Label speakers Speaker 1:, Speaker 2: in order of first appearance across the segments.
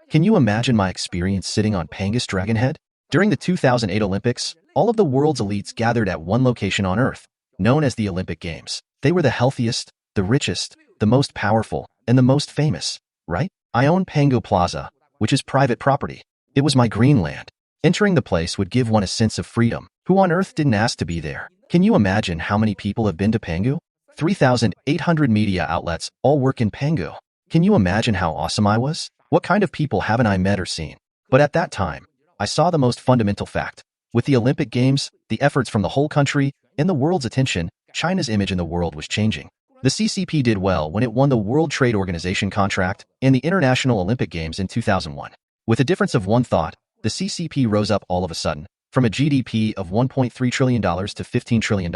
Speaker 1: Can you imagine my experience sitting on Pangu's Dragon Head? During the 2008 Olympics, all of the world's elites gathered at one location on Earth, known as the Olympic Games. They were the healthiest, the richest, the most powerful, and the most famous, right? I own Pangu Plaza, which is private property. It was my greenland. Entering the place would give one a sense of freedom. Who on earth didn't ask to be there? Can you imagine how many people have been to Pangu? 3,800 media outlets all work in Pangu. Can you imagine how awesome I was? What kind of people haven't I met or seen? But at that time, I saw the most fundamental fact. With the Olympic Games, the efforts from the whole country, and the world's attention, China's image in the world was changing. The CCP did well when it won the World Trade Organization contract and the International Olympic Games in 2001. With a difference of one thought, the CCP rose up all of a sudden, from a GDP of $1.3 trillion to $15 trillion.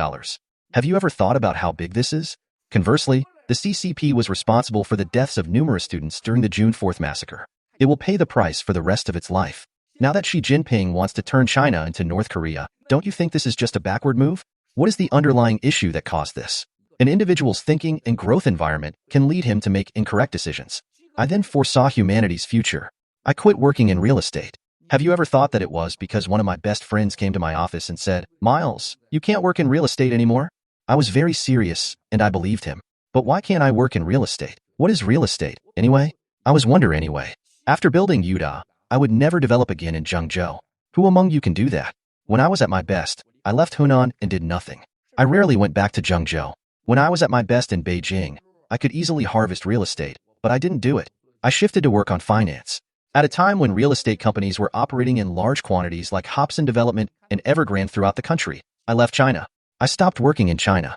Speaker 1: Have you ever thought about how big this is? Conversely, the CCP was responsible for the deaths of numerous students during the June 4th massacre. It will pay the price for the rest of its life. Now that Xi Jinping wants to turn China into North Korea, don't you think this is just a backward move? What is the underlying issue that caused this? An individual's thinking and growth environment can lead him to make incorrect decisions. I then foresaw humanity's future. I quit working in real estate. Have you ever thought that it was because one of my best friends came to my office and said, "Miles, you can't work in real estate anymore?" I was very serious, and I believed him. But why can't I work in real estate? What is real estate, anyway? I was wondering anyway. After building Utah, I would never develop again in Zhengzhou. Who among you can do that? When I was at my best, I left Hunan and did nothing. I rarely went back to Zhengzhou. When I was at my best in Beijing, I could easily harvest real estate, but I didn't do it. I shifted to work on finance. At a time when real estate companies were operating in large quantities like Hobson Development and Evergrande throughout the country, I left China. I stopped working in China.